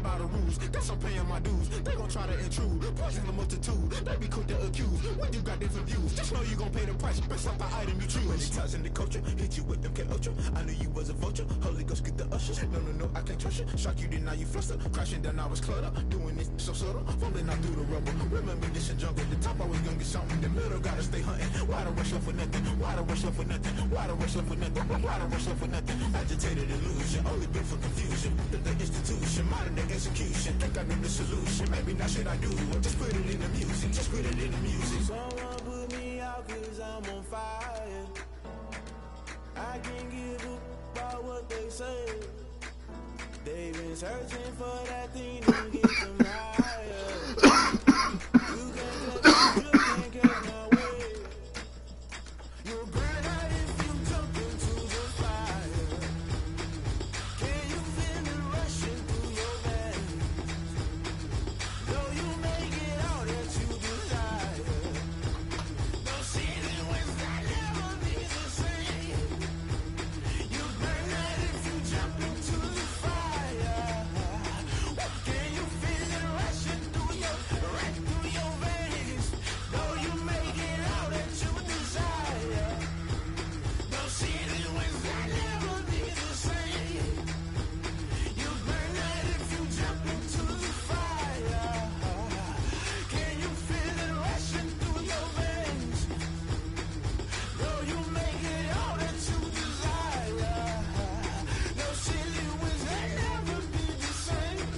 by the rules. Guess I'm paying my dues. They gon' try to intrude. Poison the multitude. They be quick to accuse. When you got different views, just know you gon' pay the price based off the item you choose. Many times in the culture, hit you with them K-Ultra. I knew you was a vulture. Holy Ghost get the ushers. No, I can't trust you. Shock you, then now you fluster. Crashing down, I was cluttered. Doing this so subtle. Fumbling out through the rubble. Remember this in jungle. The top I was gonna get something. The middle gotta stay hunting. Why the rush up for nothing? Why the rush up for nothing? Why the rush up for nothing? Why the rush up for nothing? Agitated illusion. Only built for confusion. The institution. Modern day execution. Think I know the solution. Maybe not shit I do. Just put it in the music. Just put it in the music. Someone put me out cause I'm on fire. I can't give up about what they say. They've been searching for that thing to get them higher. You can't catch me, you can't catch my way. You'll burn out if you jump into the fire. Can you feel it rushing through your veins? Though you make it all that you desire. No season when I never be the same. You burn out if you jump into the fire. Can you feel it rushing through your veins? Though you make it all that you desire. No season when I never be the same. You burn out if you jump into the fire. Can you feel it rushing through your veins? Though you make it all that you desire. No silly wins that never be the same.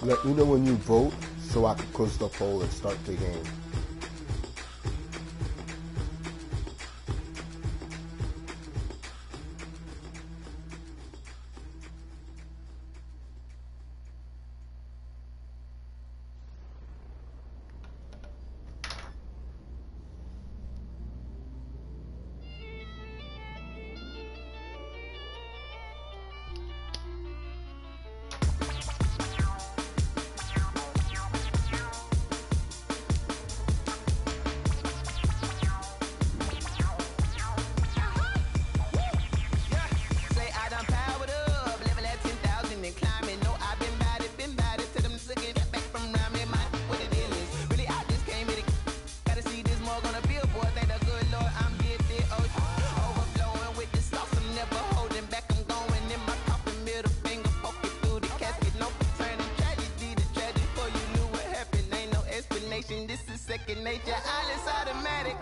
Let me know when you vote so I can close the poll and start the game. Say I done powered up, level at 10,000 and climbing. No, I've been bad it to them sick it back from around me. My what it is. Really, I just came here to gotta see this more gonna billboard. Thank the good Lord, I'm gifted. Overflowing with the sauce. I'm never holding back. I'm going in my coffin, middle finger poking through the casket. No turning tragedy to tragedy. For you knew what happened. Ain't no explanation. This is second nature. All is automatic.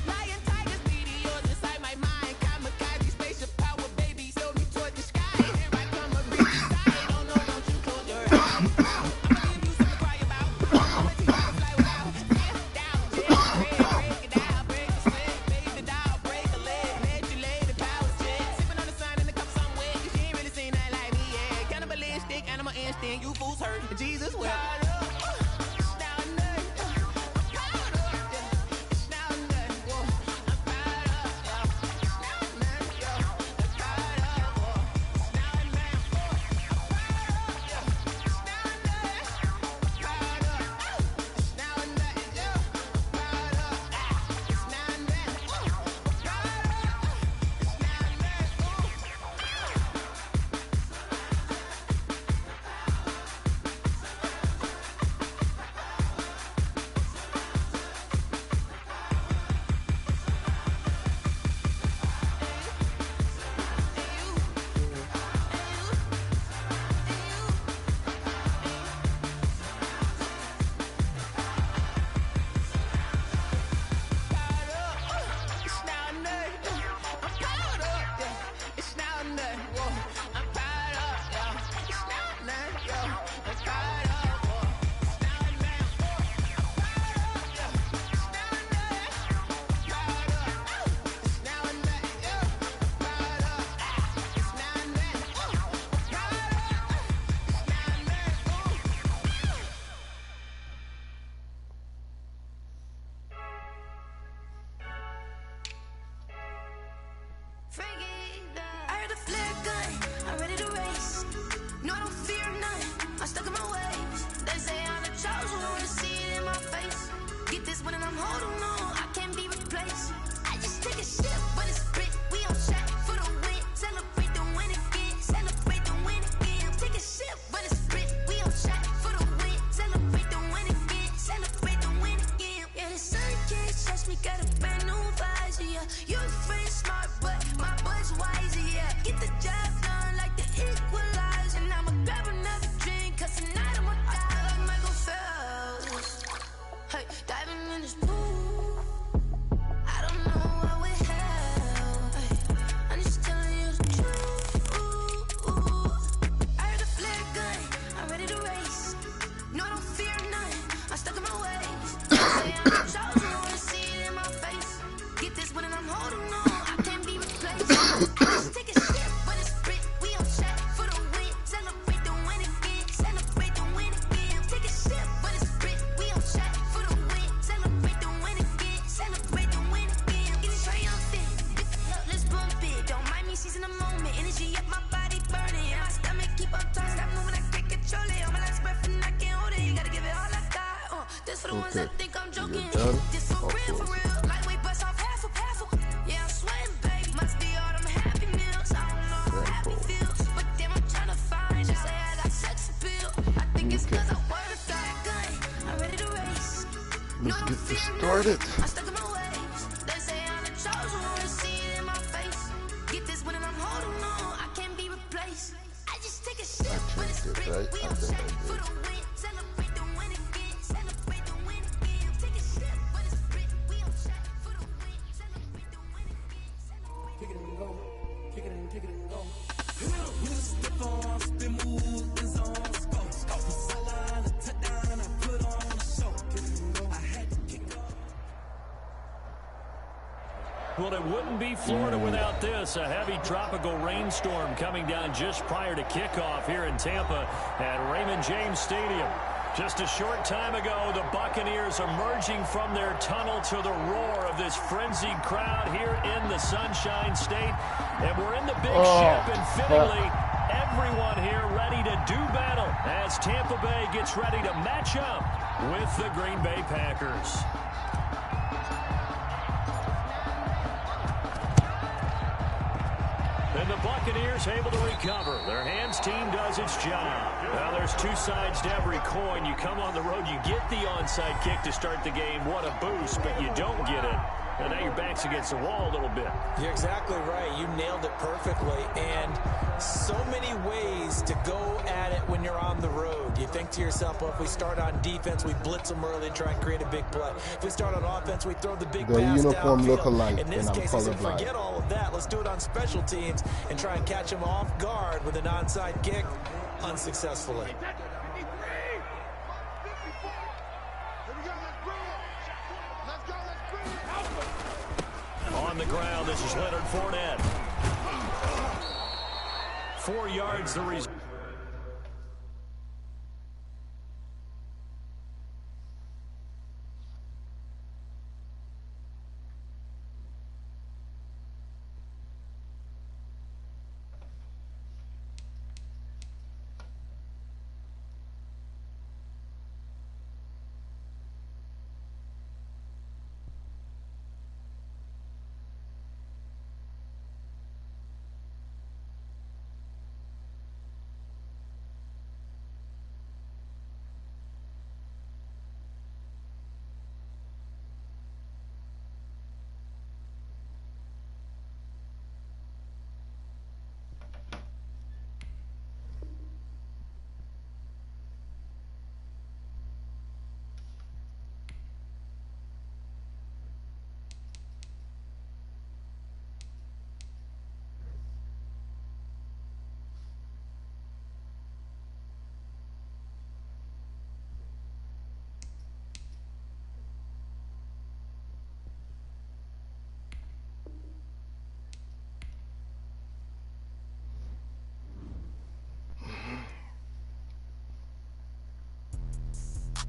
Lion, tigers, meteors inside my mind. Kamikaze, spaceship power, baby, sail me toward the sky. Here I come, a reach inside. Oh no, don't you close your eyes. I'ma give you something to cry about. I'ma teach you to fly without. Get down, break it down, break the sweat, baby, the doll, break a leg, let you lay the power check. Sipping on the sun in the cup somewhere, 'cause you ain't really seen that like me, yeah. Cannibalistic, animal instinct, you fools hurt. Jesus will. Just take a sip, but it's spit. We on shot for the win. Celebrate the win again. Celebrate the win again. Take a sip, but it's spit. We on shot for the win. Celebrate the win again. Celebrate the win again. Get it triumphant. Let's bump it. Don't mind me, she's in the moment. Energy up my body burning. My stomach keep up tossed. Stop moving, I can't control it. On my last breath and I can't hold it. You gotta give it all I got. This for the ones that think I'm joking. This for real, for real. Lightweight bust off half a. Yeah, I'm sweating, babe. Must be all them happy meals. I don't know how happy feels, but damn, I'm trying to find. Just say I got sex appeal. I think it's cause I worked out good. I'm ready to race. Let's get this started. I'm stuck in my ways. They say I'm the chosen one. See it in my face. Get this when I'm holding on. I can't be replaced. I just take a shit, but it's split. We on shot for the win. Celebrate the win again. Celebrate the win again. Take a shit, but it's split. We on shot for the win. Celebrate the win again. Kick it and go. Kick it and go. You step on, spin, move, and zone. Go. Sideline, a touchdown, I put on a show. Kick it and go. I had to kick off. Well, it wouldn't be Florida without this. A heavy tropical rainstorm coming down just prior to kickoff here in Tampa at Raymond James Stadium. Just a short time ago, the Buccaneers emerging from their tunnel to the roar of this frenzied crowd here in the Sunshine State. And we're in the big ship, and fittingly, everyone here ready to do battle as Tampa Bay gets ready to match up with the Green Bay Packers. And the Buccaneers able to recover. Their hands team does its job. Now, there's two sides to every coin. You come on the road, you get the onside kick to start the game. What a boost, but you don't get it. And now your back's against the wall a little bit. You're exactly right. You nailed it perfectly. And so many ways to go at it when you're on the road. You think to yourself, well, if we start on defense, we blitz them early, try and create a big play. If we start on offense, we throw the big pass uniform look alike, downfield. In this and I'm case, he said, colorblind. forget all of that. Let's do it on special teams and try and catch them off guard with an onside kick unsuccessfully. On the ground, this is Leonard Fournette. 4 yards the result.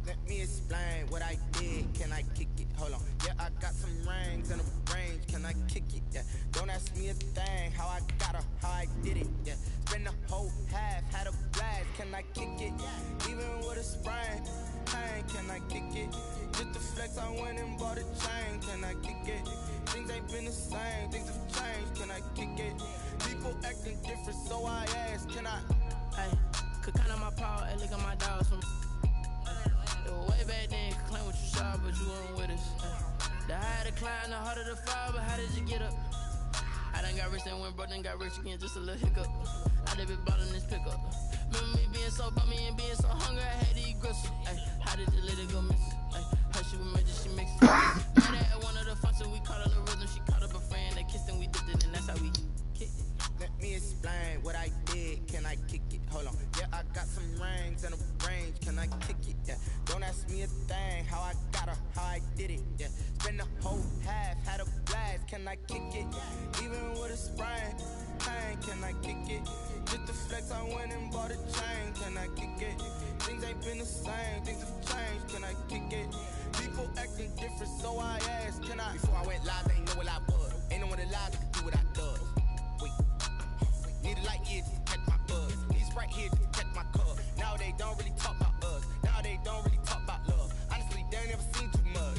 Let me explain what I did. Can I kick it? Hold on. Yeah, I got some rings and a range. Can I kick it? Yeah. Don't ask me a thing. How I got her, how I did it. Yeah. Spend the whole half, had a blast. Can I kick it? Even with a sprain. Pain, can I kick it? Just to flex, I went and bought a chain. Can I kick it? Things ain't been the same. Things have changed. Can I kick it? People acting different, so I asked. Can I? Hey, could count on my power, hey, look at my dogs from it was way back then, could claim what you saw, but you weren't with us. The higher the climb, the harder the fall, but how did you get up? I done got rich and went broke, then got rich again, just a little hiccup. I done been ballin' this pickup. Remember me being so bummy and being so hungry, I had to eat gristle. Ay, how did you let it go miss? Ay, her she was magic, she mixed it. Met her at one of the functions, we caught her the rhythm, she caught up a friend, they kissed and we did it, and that's how we kicked it. Let me explain what I did. Can I kick it? Hold on. Yeah, I got some rings and a range. Can I kick it? Yeah. Don't ask me a thing. How I got her, how I did it. Yeah. Spend the whole half, had a blast. Can I kick it? Even with a sprain. bought a chain, can I kick it? Things ain't been the same, things have changed, can I kick it? People acting different, so I asked, can I? Before I went live, they ain't know what I was. Ain't no one alive that can do what I does. Wait, need a light here just to catch my buzz. Need Sprite here just to catch my cup. Now they don't really talk about us. Now they don't really talk about love. Honestly, they ain't never seen too much.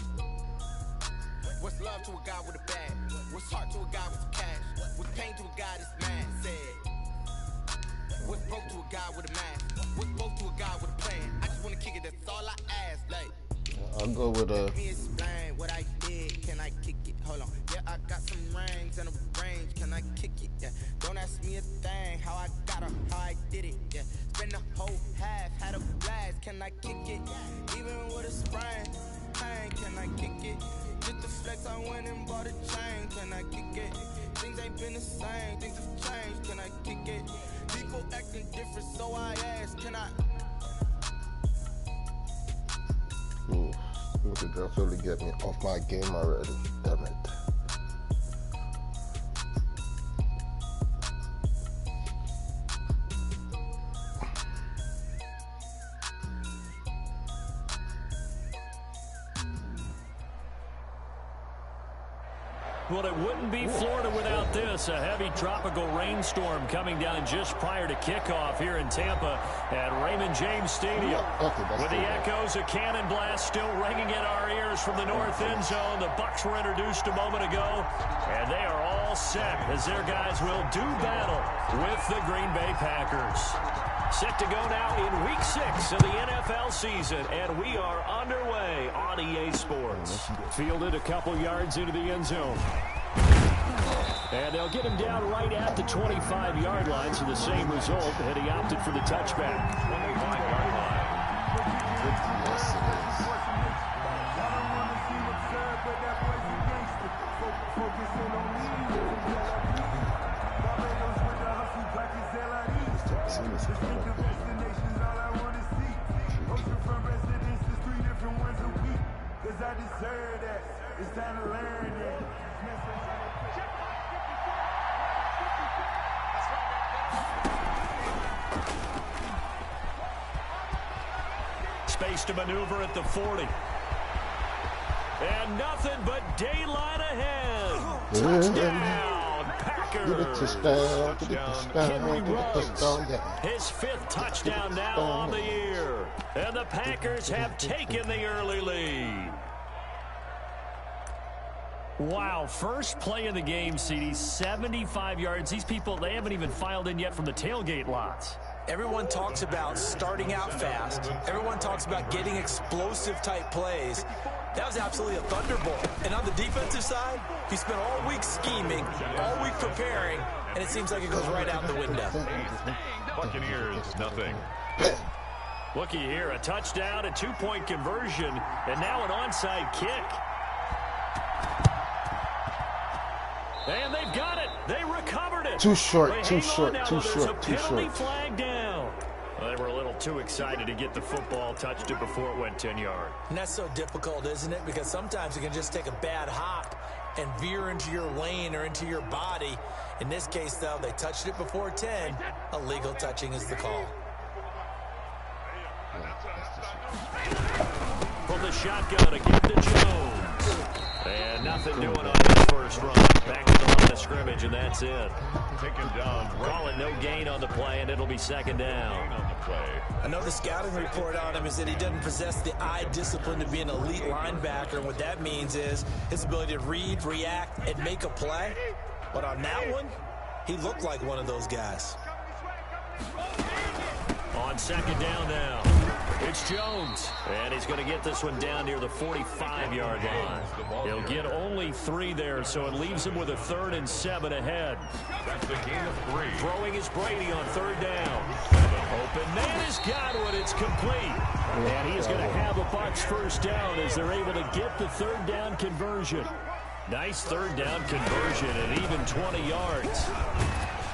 What's love to a guy with a bag? What's heart to a guy with some cash? What's pain to a guy that's mad? Said. What's broke to a guy with a mask? What's broke to a guy with a plan? I just wanna kick it, that's all I ask. Like, I'll go with let me explain what I did. Can I kick it? Hold on. Yeah, I got some rings and a range. Can I kick it? Yeah. Don't ask me a thing. How I got her, how I did it. Yeah. Spend the whole half, had a blast. Can I kick it? Even with a sprain. Pain, can I kick it? Just the flex, I went and bought a chain. Can I kick it? Things ain't been the same. Things have changed. Can I kick it? People acting different, so I asked, can I? Ooh, you could just really get me off my game already. Damn it. Well, it wouldn't be Florida without this. A heavy tropical rainstorm coming down just prior to kickoff here in Tampa at Raymond James Stadium. With the echoes of cannon blast still ringing in our ears from the north end zone, the Bucs were introduced a moment ago, and they are all set as their guys will do battle with the Green Bay Packers. Set to go now in Week 6 of the NFL season, and we are underway on EA Sports. Fielded a couple yards into the end zone. And they'll get him down right at the 25-yard line, so the same result, and he opted for the touchback. 25-yard line. I deserve that. It's time to learn that. Space to maneuver at the 40. And nothing but daylight ahead. Touchdown, Packers. Henry Ruggs, his 5th touchdown now on the year. And the Packers have taken the early lead. Wow, first play of the game, CD, 75 yards. These people, they haven't even filed in yet from the tailgate lots. Everyone talks about starting out fast. Everyone talks about getting explosive-type plays. That was absolutely a thunderbolt. And on the defensive side, he spent all week scheming, all week preparing, and it seems like it goes right out the window. Buccaneers, nothing. Looky here, a touchdown, a 2-point conversion, and now an onside kick. And they've got it. They recovered it. Too short, They too hang short, on now, too though. There's short, a too penalty short. flag down. Well, they were a little too excited to get the football, touched it before it went 10 yards. And that's so difficult, isn't it? Because sometimes you can just take a bad hop and veer into your lane or into your body. In this case, though, they touched it before 10. Illegal touching is the call. From the shotgun, a gift to Jones. And nothing doing on his first run. Back to the line of scrimmage, and that's it. Taken down. Call it no gain on the play, and it'll be second down. I know the scouting report on him is that he doesn't possess the eye discipline to be an elite linebacker. And what that means is his ability to read, react, and make a play. But on that one, he looked like one of those guys. On second down now, it's Jones. And he's going to get this one down near the 45-yard line. He'll get only 3 there, so it leaves him with a 3rd and 7 ahead. That's the gain of 3. Throwing is Brady on 3rd down. Open man has got it. It's complete. And he's going to have a Bucs first down as they're able to get the 3rd down conversion. Nice 3rd down conversion and even 20 yards.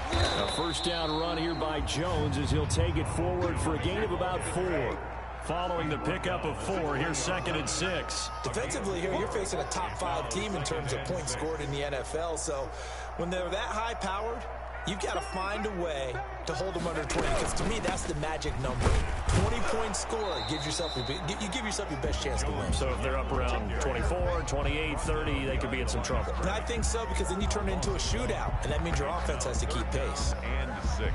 A first down run here by Jones as he'll take it forward for a gain of about 4. Following the pickup of 4, here's 2nd and 6. Defensively here, you're facing a top 5 team in terms of points scored in the NFL. So when they're that high-powered, you've got to find a way to hold them under 20, because to me, that's the magic number. 20-point score gives yourself you give yourself your best chance to win. So if they're up around 24, 28, 30, they could be in some trouble. And I think so, because then you turn it into a shootout, and that means your offense has to keep pace. And 6.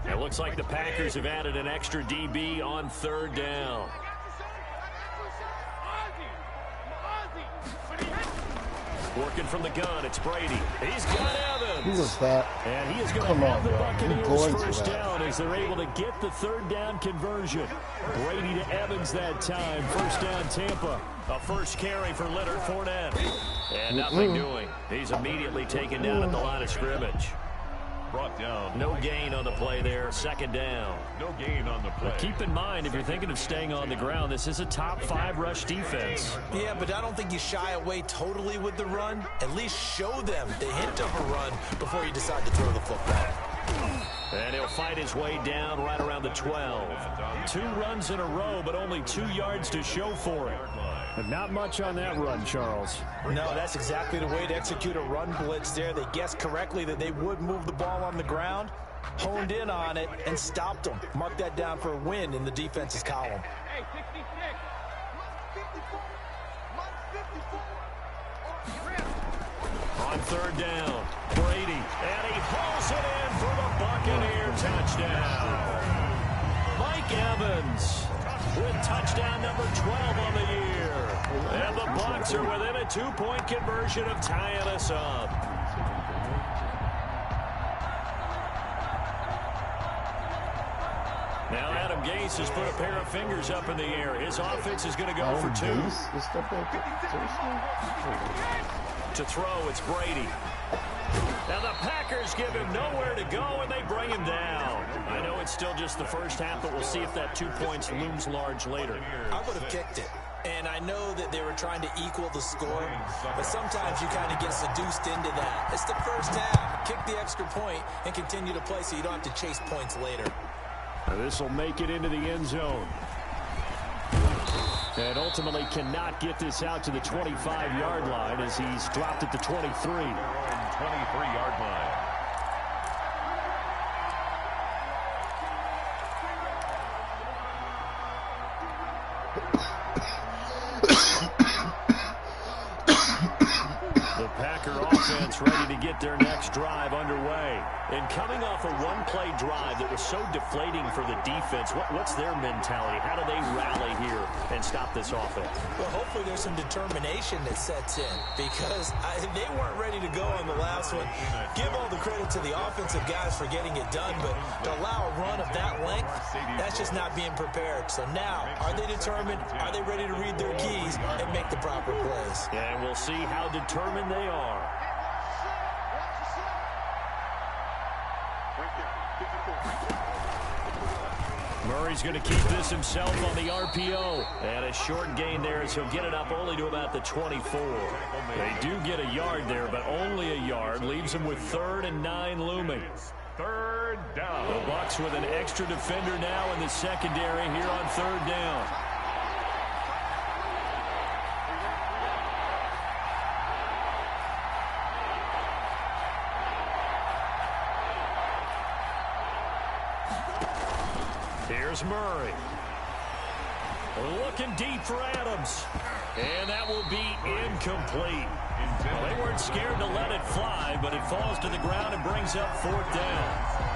It looks like the Packers have added an extra DB on 3rd down. Working from the gun, it's Brady. He's got Evans. Who was that? And he is going to Come have on, the bro. Buccaneers You're going to first that. down as they're able to get the 3rd down conversion. Brady to Evans that time. First down, Tampa. A first carry for Leonard Fournette. And nothing doing. He's immediately taken down at the line of scrimmage. Brought down. No gain on the play there. 2nd down. No gain on the play. But keep in mind, if you're thinking of staying on the ground, this is a top 5 rush defense. Yeah, but I don't think you shy away totally with the run. At least show them the hint of a run before you decide to throw the football. And he'll fight his way down right around the 12. 2 runs in a row, but only 2 yards to show for it. But not much on that run, Charles. No, that's exactly the way to execute a run blitz there. They guessed correctly that they would move the ball on the ground, honed in on it, and stopped them. Mark that down for a win in the defense's column. On 3rd down, Brady, and he hauls it in for the Buccaneer touchdown. Mike Evans with touchdown number 12 on the year. And the Bucs are within a 2-point conversion of tying us up. Now Adam Gase has put a pair of fingers up in the air. His offense is going to go for 2. To throw, it's Brady. Now the Packers give him nowhere to go, and they bring him down. I know it's still just the first half, but we'll see if that 2 points looms large later. I would have kicked it. And I know that they were trying to equal the score, but sometimes you kind of get seduced into that. It's the first half. Kick the extra point and continue to play so you don't have to chase points later. This will make it into the end zone. And ultimately cannot get this out to the 25-yard line as he's dropped at the 23. 23-yard line. The Packer offense ready to get their next drive underway. And coming off a one-play drive that was so deflating for the defense, what's their mentality? How do they rally here and stop this offense? Well, hopefully there's some determination that sets in because they weren't ready to go on the last one. Give all the credit to the offensive guys for getting it done, but to allow a run of that length, that's just not being prepared. So now, are they determined? Are they ready to read their keys and make the proper plays? And we'll see how determined they are. Murray's going to keep this himself on the RPO. And a short gain there as he'll get it up only to about the 24. They do get a yard there, but only a yard. Leaves them with 3rd and 9 looming. 3rd down. The Bucs with an extra defender now in the secondary here on 3rd down. Here's Murray. Looking deep for Adams. And that will be incomplete. They weren't scared to let it fly, but it falls to the ground and brings up 4th down.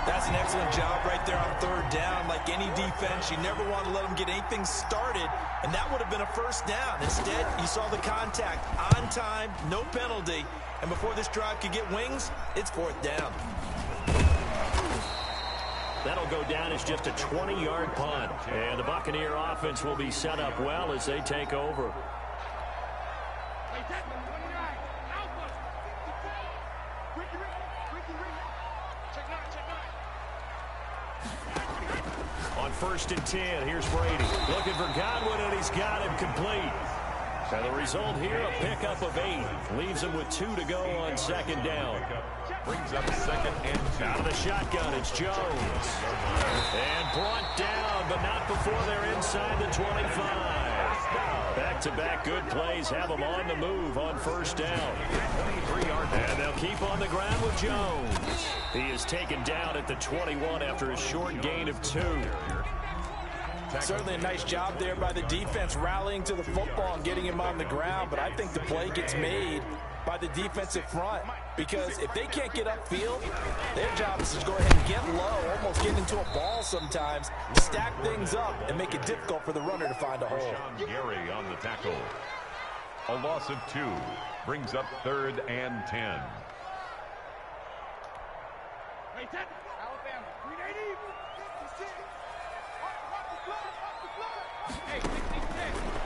That's an excellent job right there on 3rd down. Like any defense, you never want to let them get anything started, and that would have been a 1st down. Instead, you saw the contact on time, no penalty, and before this drive could get wings, it's 4th down. That'll go down as just a 20-yard punt. And the Buccaneer offense will be set up well as they take over. On 1st and 10, here's Brady. Looking for Godwin, and he's got him complete. And the result here, a pickup of 8. Leaves him with 2 to go on 2nd down. Brings up 2nd and 2. Out of the shotgun, it's Jones. And brought down, but not before they're inside the 25. Back Back-to-back good plays have them on the move on first down. 23-yard. And they'll keep on the ground with Jones. He is taken down at the 21 after a short gain of 2. Certainly a nice job there by the defense rallying to the football and getting him on the ground, but I think the play gets made by the defensive front because if they can't get upfield, their job is to go ahead and get low, almost get into a ball sometimes, stack things up, and make it difficult for the runner to find a hole. Sean Gary on the tackle. A loss of 2 brings up 3rd and 10.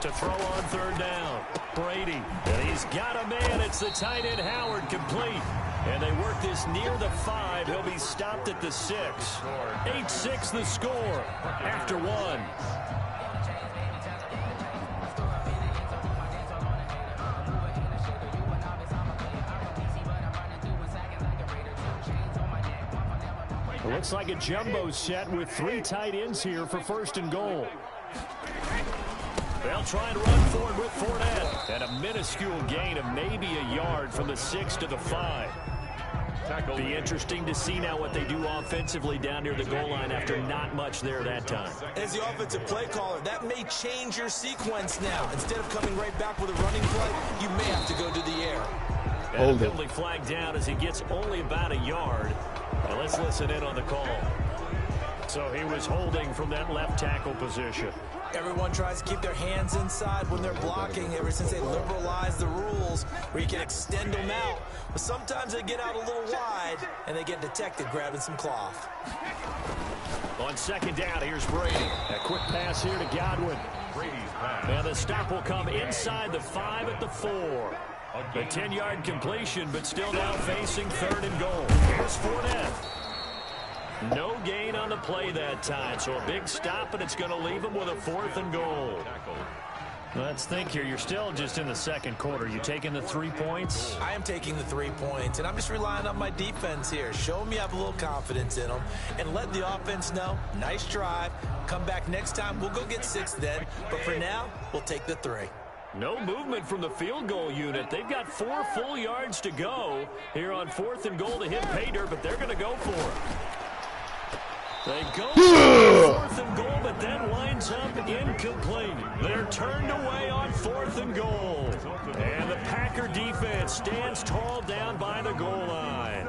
To throw on 3rd down, Brady. And he's got a man. It's the tight end Howard, complete. And they work this near the 5. He'll be stopped at the 6. 8-6 the score after 1. It looks like a jumbo set with 3 tight ends here for 1st and goal. They'll try and run forward with Fournette. And a minuscule gain of maybe a yard from the 6 to the 5. Be interesting to see now what they do offensively down near the goal line after not much there that time. As the offensive play caller, that may change your sequence now. Instead of coming right back with a running play, you may have to go to the air. And a penalty flag down as he gets only about a yard. Now let's listen in on the call. So he was holding from that left tackle position. Everyone tries to keep their hands inside when they're blocking ever since they liberalized the rules where you can extend them out. But sometimes they get out a little wide and they get detected grabbing some cloth. On 2nd down, here's Brady. A quick pass here to Godwin. Brady's pass. And the stop will come inside the 5 at the 4. A 10-yard completion, but still now facing 3rd and goal. Here's Fournette. No gain on the play that time, so a big stop, and it's going to leave him with a 4th and goal. Let's think here. You're still just in the 2nd quarter. You taking the 3 points? I am taking the 3 points, and I'm just relying on my defense here. Show them you have a little confidence in them, and let the offense know, nice drive. Come back next time. We'll go get 6 then, but for now, we'll take the 3. No movement from the field goal unit. They've got 4 full yards to go here on 4th and goal to hit pay dirt, but they're going to go for it. They go for 4th and goal, but that winds up incomplete. They're turned away on 4th and goal. And the Packer defense stands tall down by the goal line.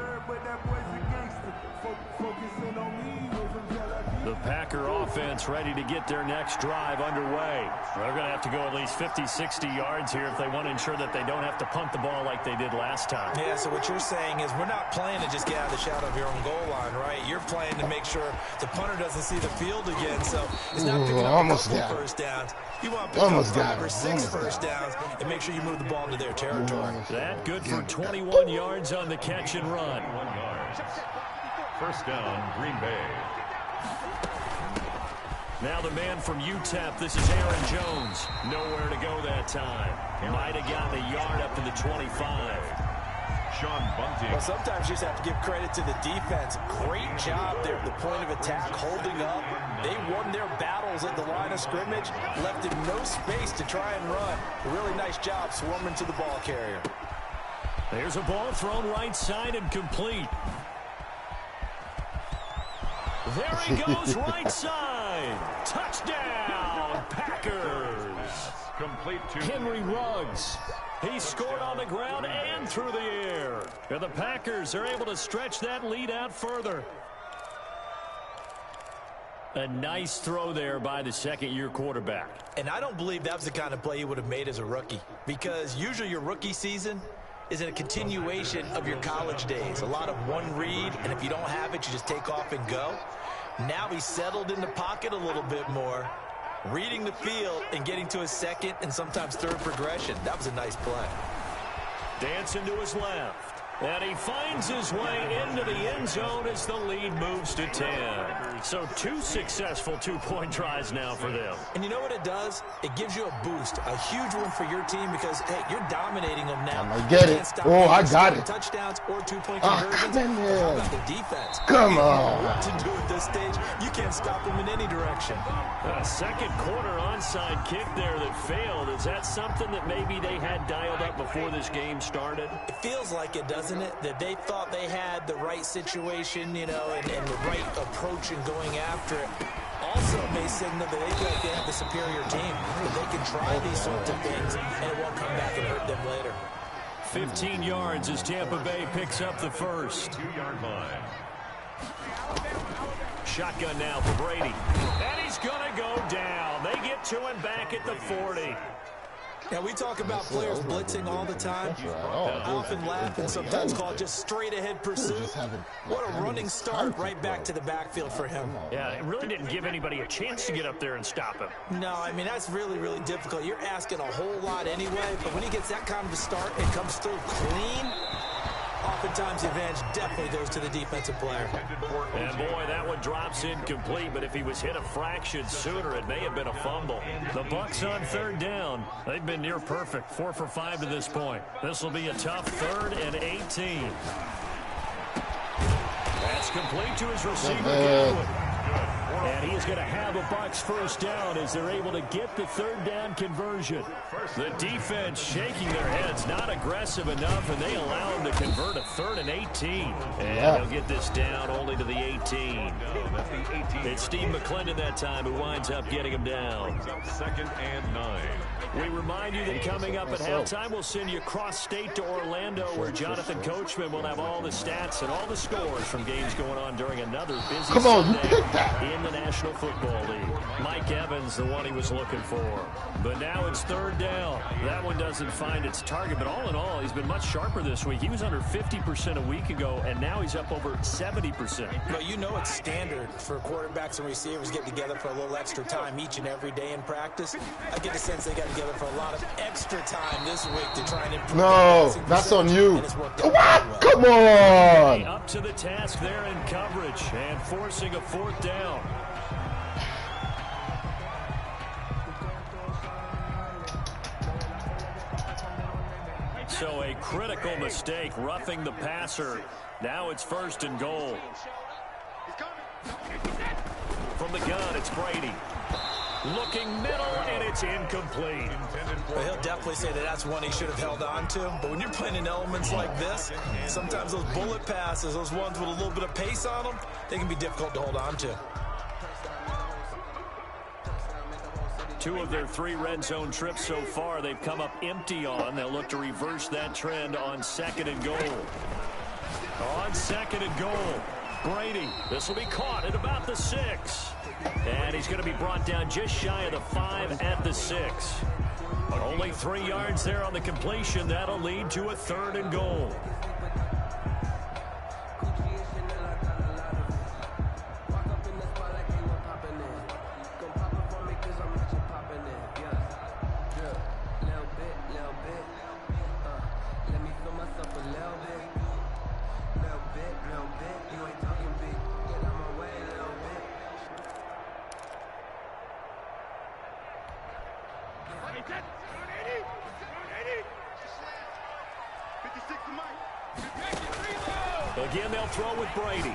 The Packer offense ready to get their next drive underway. They're going to have to go at least 50, 60 yards here if they want to ensure that they don't have to punt the ball like they did last time. Yeah, so what you're saying is we're not playing to just get out of the shadow of your own goal line, right? You're playing to make sure the punter doesn't see the field again, so it's not picking up a couple first downs. You want to pick up 5 or 6 first downs and make sure you move the ball into their territory. That good for 21 yards on the catch and run. 1 yard. First down, Green Bay. Now the man from UTEP, this is Aaron Jones. Nowhere to go that time. Might have gotten a yard up to the 25. Sean Bunting. Well, sometimes you just have to give credit to the defense. Great job there at the point of attack, holding up. They won their battles at the line of scrimmage, left him no space to try and run. A really nice job swarming to the ball carrier. There's a ball thrown right side and complete. There he goes, right side. Touchdown, Packers. Complete to Henry Ruggs. He scored on the ground and through the air. And the Packers are able to stretch that lead out further. A nice throw there by the 2nd-year quarterback. And I don't believe that was the kind of play he would have made as a rookie, because usually your rookie season is in a continuation of your college days. A lot of one read, and if you don't have it, you just take off and go. Now he's settled in the pocket a little bit more, reading the field and getting to his 2nd and sometimes 3rd progression. That was a nice play. Dancing to his left. And he finds his way into the end zone as the lead moves to 10. So 2 successful two-point tries now for them. And you know what it does? It gives you a boost, a huge one for your team because, hey, you're dominating them now. I get it. Oh, I got it. Touchdowns or two-point conversions. How about the defense? Come on. What to do at this stage? You can't stop them in any direction. A second quarter onside kick there that failed. Is that something that maybe they had dialed up before this game started? It feels like it, doesn't it? That they thought they had the right situation, you know, and the right approach in going after it. Also may signal that they feel like they have the superior team, that they can try these sorts of things, and it won't come back and hurt them later. 15 yards as Tampa Bay picks up the first. 2-yard line. Shotgun now for Brady. And he's going to go down. They get to him back at the 40. Now, we talk about players blitzing all the time. I often laugh and sometimes call it just straight-ahead pursuit. What a running start right back to the backfield for him. Yeah, it really didn't give anybody a chance to get up there and stop him. No, I mean, that's really, really difficult. You're asking a whole lot anyway, but when he gets that kind of a start and comes through clean, oftentimes the advantage definitely goes to the defensive player. And boy, that one drops incomplete, but if he was hit a fraction sooner, it may have been a fumble. The Bucs on third down. They've been near perfect, 4 for 5 to this point. This will be a tough 3rd and 18. That's complete to his receiver, Goodwin. And he is going to have a Bucs first down as they're able to get the 3rd down conversion. The defense shaking their heads, not aggressive enough, and they allow him to convert a 3rd and 18. And he'll get this down only to the 18. It's Steve McClendon that time who winds up getting him down. 2nd and 9. We remind you that coming up at halftime, we'll send you cross-state to Orlando, where Jonathan Coachman will have all the stats and all the scores from games going on during another busy Sunday in the National Football League. Mike Evans, the one he was looking for. But now it's 3rd down. That one doesn't find its target, but all in all, he's been much sharper this week. He was under 50% a week ago, and now he's up over 70%. Well, you know it's standard for quarterbacks and receivers getting together for a little extra time each and every day in practice. I get the sense they got together for a lot of extra time this week to try and improve. No, that's on you. What? Come on. Up to the task there in coverage and forcing a 4th down. So a critical mistake, roughing the passer. Now it's 1st and goal. From the gun, it's Brady. Looking middle, and it's incomplete. Well, he'll definitely say that that's one he should have held on to. But when you're playing in elements like this, sometimes those bullet passes, those ones with a little bit of pace on them, they can be difficult to hold on to. 2 of their 3 red zone trips so far, they've come up empty on. They'll look to reverse that trend on 2nd and goal. On 2nd and goal, Brady. This will be caught at about the 6. And he's going to be brought down just shy of the 5 at the 6. Only 3 yards there on the completion. That'll lead to a 3rd and goal. Again, they'll throw with Brady.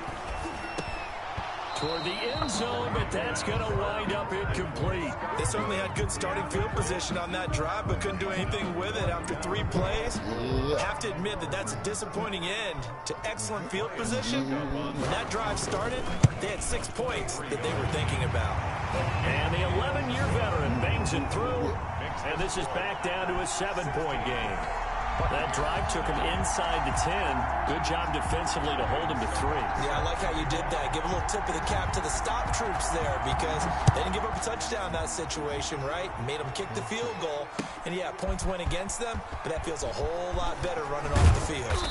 Toward the end zone, but that's going to wind up incomplete. They certainly had good starting field position on that drive, but couldn't do anything with it after 3 plays. Have to admit that that's a disappointing end to excellent field position. When that drive started, they had 6 points that they were thinking about. And the 11-year veteran bangs it through, and this is back down to a 7-point game. That drive took him inside the 10. Good job defensively to hold him to 3. Yeah, I like how you did that. Give a little tip of the cap to the stop troops there because they didn't give up a touchdown in that situation, right? Made them kick the field goal. And, yeah, points went against them, but that feels a whole lot better running off the field.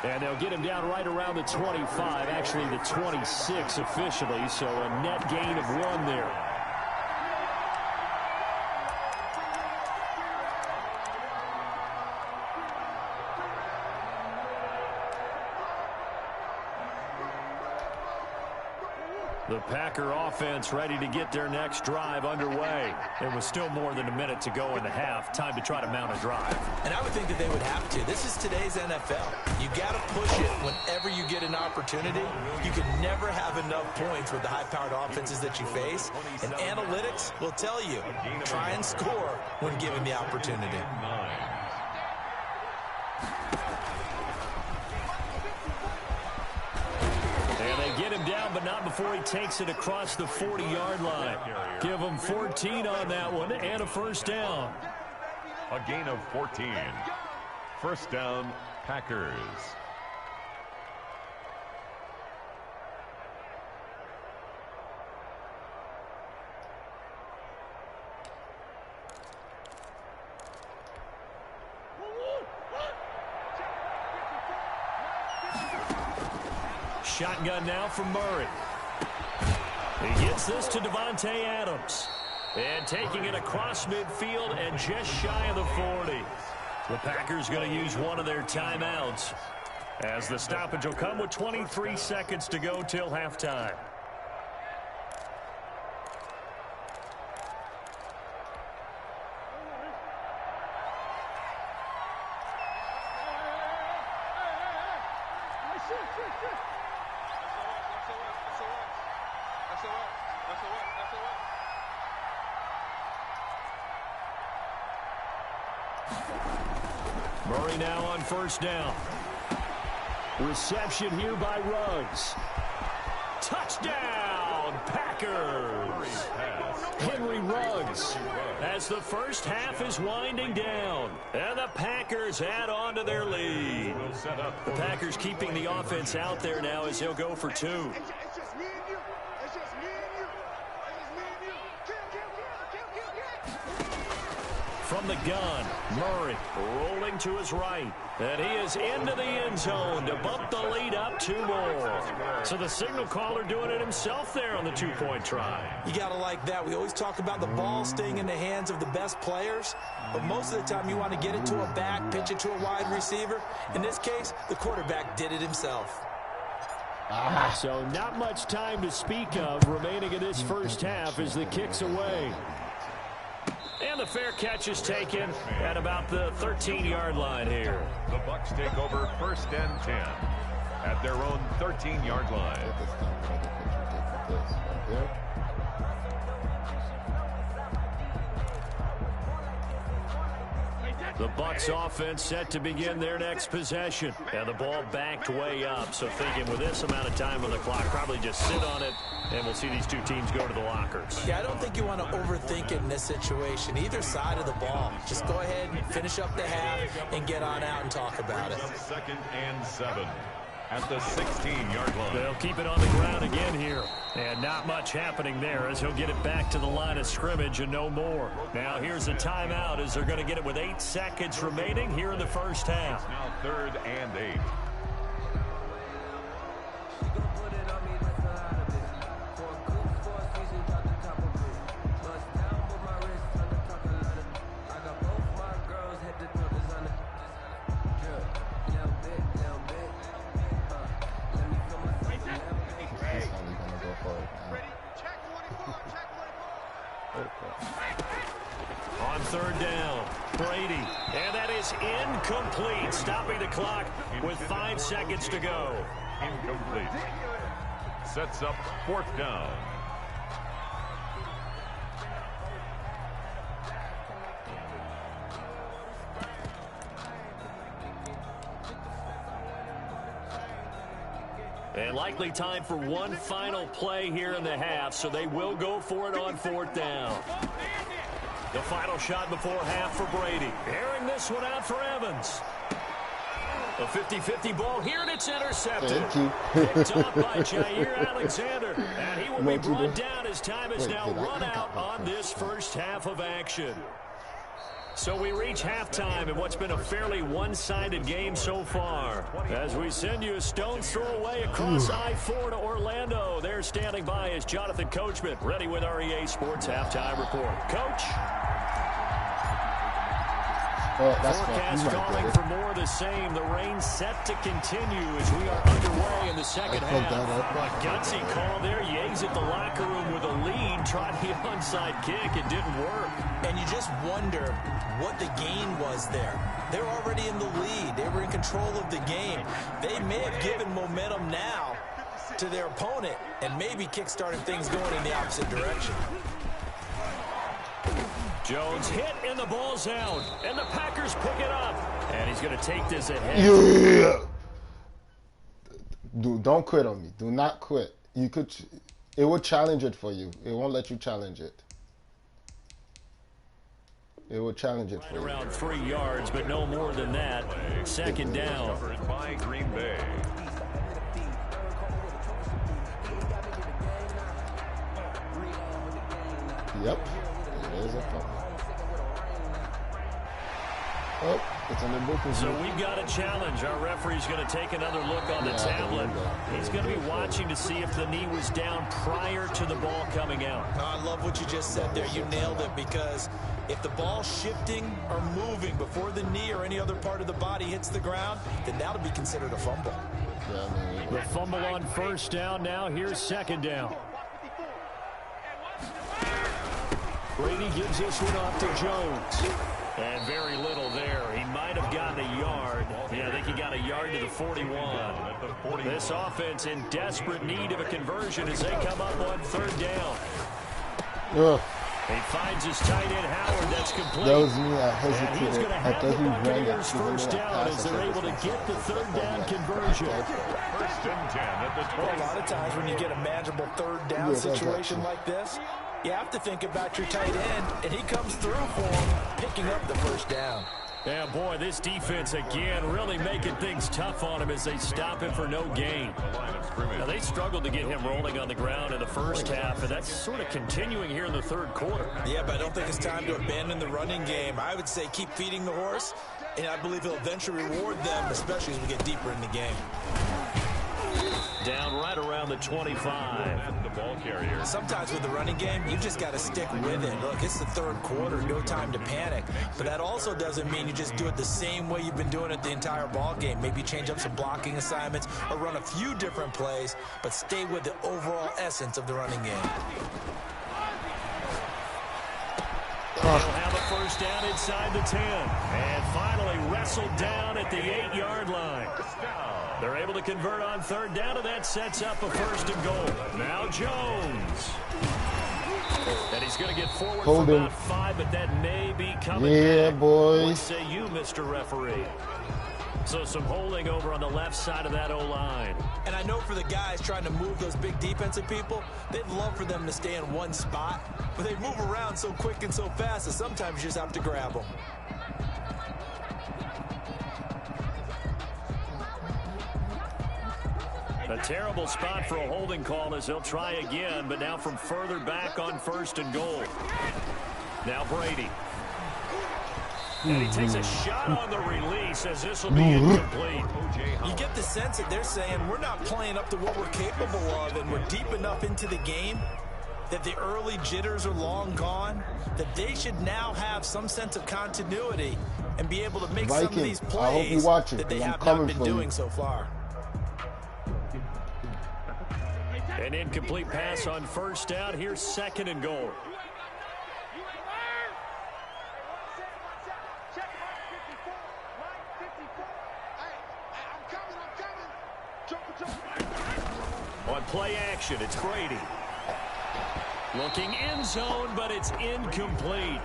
And they'll get him down right around the 25, actually the 26 officially, so a net gain of 1 there. The Packer offense ready to get their next drive underway. There was still more than a minute to go in the half. Time to try to mount a drive. And I would think that they would have to. This is today's NFL. You got to push it whenever you get an opportunity. You can never have enough points with the high-powered offenses that you face. And analytics will tell you, try and score when given the opportunity. Get him down, but not before he takes it across the 40-yard line. Give him 14 on that one and a first down. A gain of 14. First down, Packers. Shotgun now from Murray. He gets this to Devontae Adams. And taking it across midfield and just shy of the 40. The Packers going to use one of their timeouts, as the stoppage will come with 23 seconds to go till halftime. Murray now on first down. Reception here by Ruggs. Touchdown, Packers! Henry Ruggs as the first half is winding down. And the Packers add on to their lead. The Packers keeping the offense out there now as they'll go for two. From the gun, Murray rolling to his right. And he is into the end zone to bump the lead up two more. So the signal caller doing it himself there on the two-point try. You got to like that. We always talk about the ball staying in the hands of the best players. But most of the time you want to get it to a back, pitch it to a wide receiver. In this case, the quarterback did it himself. So not much time to speak of remaining in this first half as the kick's away. And the fair catch is taken at about the 13-yard line here. The Bucs take over first and 10 at their own 13-yard line. The Bucs offense set to begin their next possession. And the ball backed way up. So thinking with this amount of time on the clock, probably just sit on it, and we'll see these two teams go to the lockers. Yeah, I don't think you want to overthink it in this situation. Either side of the ball. Just go ahead and finish up the half and get on out and talk about it. Second and 7 at the 16-yard line. They'll keep it on the ground again here. And not much happening there as he'll get it back to the line of scrimmage and no more. Now here's a timeout as they're going to get it with 8 seconds remaining here in the first half. Now third and 8. On third down, Brady, and that is incomplete, stopping the clock with 5 seconds to go. Incomplete. Sets up fourth down. And likely time for one final play here in the half, so they will go for it on fourth down. The final shot before half for Brady. Airing this one out for Evans. A 50-50 ball here, and it's intercepted. Thank you. Picked off by Jair Alexander. And he will be brought down as time is now run out on this first half of action. So we reach halftime in what's been a fairly one-sided game so far. As we send you a stone's throw away across I-4 to Orlando. There standing by is Jonathan Coachman, ready with our EA Sports Halftime Report. Coach? Oh, that's fine. Forecast You might calling get for it. more of the same. The rain set to continue as we are underway in the second I fucked half. that up. A gutsy call there. You exit the locker room with a lead, tried the onside kick. It didn't work. And you just wonder what the gain was there. They're already in the lead. They were in control of the game. They may have given momentum now to their opponent and maybe kick-started things going in the opposite direction. Jones hit and the ball's out. And the Packers pick it up. And he's going to take this ahead. Yeah. Don't quit on me. Do not quit. You could. It will challenge it for you. It won't let you challenge it. It will challenge it for you. Around 3 yards, but no more than that. Second down. Covered by Green Bay. Yep. It is a fumble. Oh, it's in the book. So we've got a challenge. Our referee's going to take another look on the tablet. He's going to be watching to see if the knee was down prior to the ball coming out. I love what you just said there. You nailed it, because if the ball's shifting or moving before the knee or any other part of the body hits the ground, then that'll be considered a fumble. The fumble on first down. Now here's second down. Brady gives this one off to Jones. And very little there. He might have gotten a yard. Yeah, I think he got a yard to the 41. This offense in desperate need of a conversion as they come up on third down. He finds his tight end Howard. That's complete. That was me. I And he's hesitated. going to I have thought the he ran Buccaneers that. first down as they're able to get the third down conversion. First and 10 at the 20. Well, a lot of times when you get a manageable third down situation like this, you have to think about your tight end, and he comes through for him, picking up the first down. Yeah, boy, this defense again really making things tough on him as they stop him for no gain. Now, they struggled to get him rolling on the ground in the first half, and that's sort of continuing here in the third quarter. Yeah, but I don't think it's time to abandon the running game. I would say keep feeding the horse, and I believe he'll eventually reward them, especially as we get deeper in the game. Down right around the 25. The ball carrier. Sometimes with the running game, you just got to stick with it. Look, it's the third quarter, no time to panic. But that also doesn't mean you just do it the same way you've been doing it the entire ball game. Maybe change up some blocking assignments or run a few different plays, but stay with the overall essence of the running game. They'll have a first down inside the 10. And finally wrestled down at the 8-yard line. They're able to convert on third down, and that sets up a first and goal. Now Jones. And he's going to get forward for about 5, but that may be coming back. Boy. What say you, Mr. Referee? So some holding over on the left side of that O-line. And I know for the guys trying to move those big defensive people, they'd love for them to stay in one spot, but they move around so quick and so fast that sometimes you just have to grab them. A terrible spot for a holding call as they'll try again, but now from further back on first and goal. Now Brady. And he takes a shot on the release as this will be incomplete. You get the sense that they're saying we're not playing up to what we're capable of, and we're deep enough into the game that the early jitters are long gone, that they should now have some sense of continuity and be able to make some of these plays that they have not been doing so far. An incomplete pass on first down. Here's second and goal. On play action, it's Brady. Looking end zone, but it's incomplete.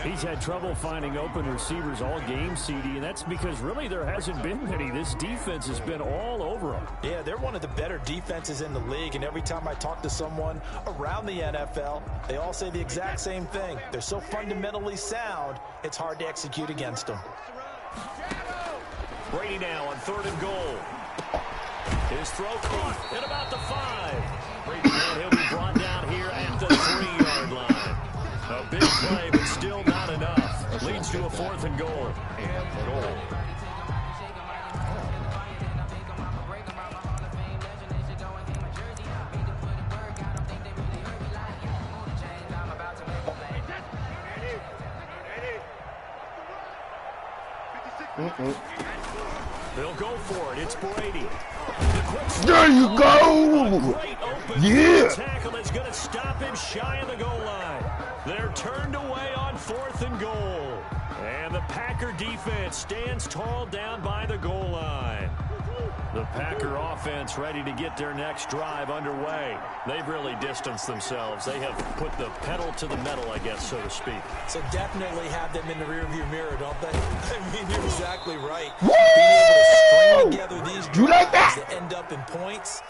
He's had trouble finding open receivers all game, CD, and that's because really there hasn't been many. This defense has been all over them. Yeah, they're one of the better defenses in the league, and every time I talk to someone around the NFL, they all say the exact same thing. They're so fundamentally sound, it's hard to execute against them. Brady now on third and goal. His throw caught at about the 5. And he'll be brought down here at the 3-yard line. A big play, but still not enough. Leads to a fourth and goal. And goal. They'll go for it. It's Brady. There you go. Yeah. Tackle is going to stop him shy of the goal line. They're turned away on 4th and goal. And the Packer defense stands tall down by the goal line. The Packer offense ready to get their next drive underway. They've really distanced themselves. They have put the pedal to the metal, I guess, so to speak. So definitely have them in the rearview mirror, don't they? I mean, you're exactly right. Being able to string together these drives that end up in points,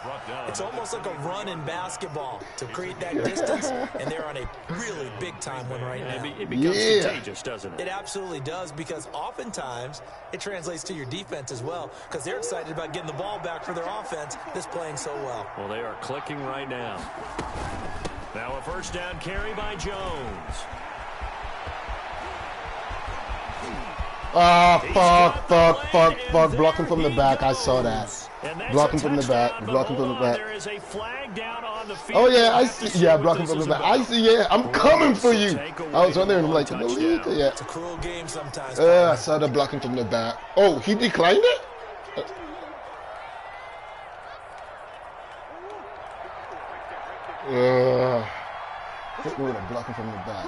it's almost like a run in basketball to create that distance, and they're on a really big-time one right now. It becomes contagious, doesn't it? It absolutely does, because oftentimes it translates to your defense as well, because they're excited about getting the ball back for their offense that's playing so well. Well, they are clicking right now. Now a first down carry by Jones. Fuck. Blocking from the back. I saw that. Blocking from the back. Blocking from the back. There is a flag down on the field. Oh, yeah, I see. Yeah, blocking from the back. I see, yeah. I'm coming for you. I was wondering, like, yeah. It's a cruel game sometimes. I saw the blocking from the back. Oh, he declined it? Hit me with a blocking from the back.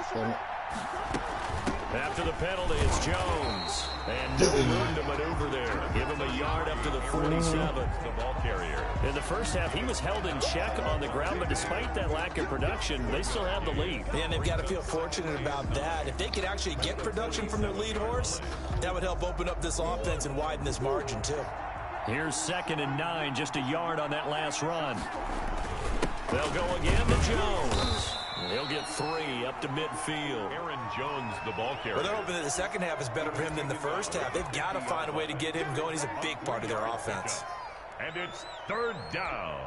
After the penalty, it's Jones. And no room to maneuver there. Give him a yard up to the 47. The ball carrier. In the first half, he was held in check on the ground, but despite that lack of production, they still have the lead. And they've got to feel fortunate about that. If they could actually get production from their lead horse, that would help open up this offense and widen this margin, too. Here's 2nd and 9, just a yard on that last run. They'll go again to Jones. He'll get 3 up to midfield. Aaron Jones, the ball carrier. Well, they're hoping that the second half is better for him than the first half. They've got to find a way to get him going. He's a big part of their offense. And it's 3rd down.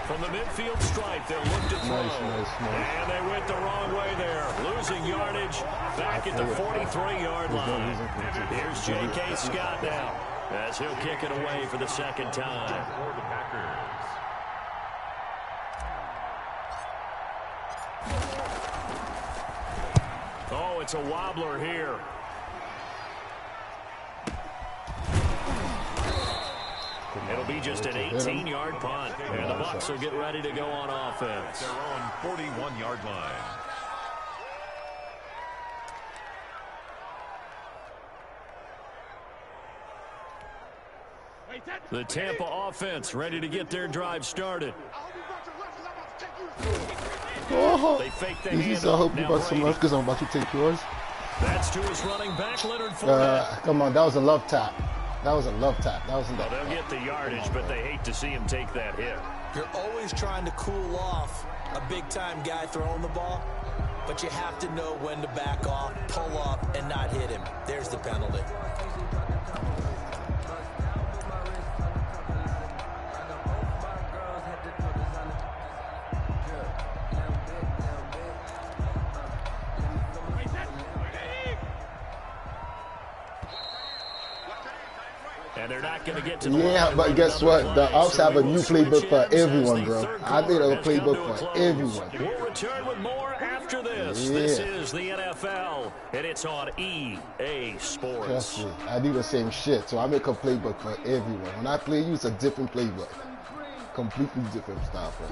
From the midfield stripe, they'll look to throw. Nice. And they went the wrong way there. Losing yardage back at the 43-yard line. Here's J.K. Scott now as he'll kick it away for the second time. For the Packers. Oh, it's a wobbler here. It'll be just an 18-yard punt. And the Bucs will get ready to go on offense. Their own 41-yard line. The Tampa offense ready to get their drive started. They fake the handoff. I hope you got some left because I'm about to take yours. That's to his running back, Leonard Fournette. Come on, that was a love tap. That wasn't They'll get the yardage, but they hate to see him take that hit. You're always trying to cool off a big-time guy throwing the ball, but you have to know when to back off, pull up, and not hit him. There's the penalty. And they're not going to get to the line. But guess what? The Ops have a new playbook for everyone, bro. I think a playbook for everyone. We'll return with more after this. This is the NFL, and it's on EA Sports. Trust me, I do the same shit, so I make a playbook for everyone. When I play you, it's a different playbook. Completely different style, bro.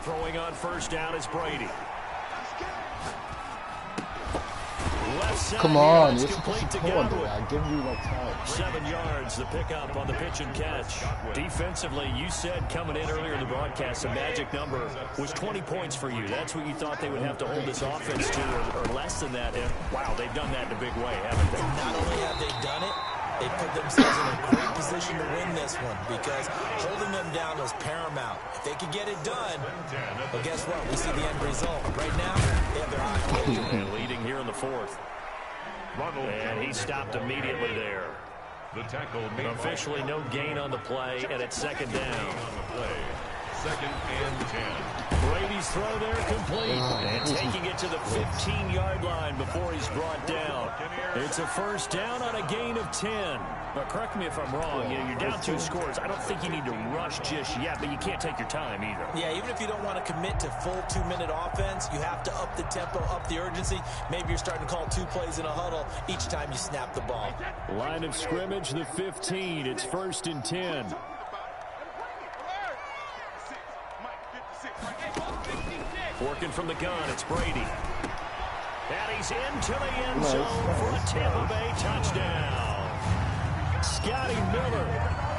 Throwing on first down is Brady. Come on, you're supposed to come on, dude. I give you my time. 7 yards, the pickup on the pitch and catch. Defensively, you said coming in earlier in the broadcast, the magic number was 20 points for you. That's what you thought they would have to hold this offense to, or less than that. And, wow, they've done that in a big way, haven't they? Not only have they done it, they put themselves in a great position to win this one because holding them down was paramount. If they could get it done, well, guess what? We see the end result. Right now, they have their eye on the and leading here in the 4th. And he stopped immediately there. The tackle made Officially no gain on the play, and it's second down. Second and 10. Brady's throw there complete, and taking it to the 15-yard line before he's brought down. It's a first down on a gain of 10. But correct me if I'm wrong, you're down 2 scores. I don't think you need to rush just yet, but you can't take your time either. Yeah, even if you don't want to commit to full 2-minute offense, you have to up the tempo, up the urgency. Maybe you're starting to call 2 plays in a huddle each time you snap the ball. Line of scrimmage, the 15. It's first and 10. Working from the gun, it's Brady. And he's into the end zone for a Tampa Bay touchdown. Scotty Miller,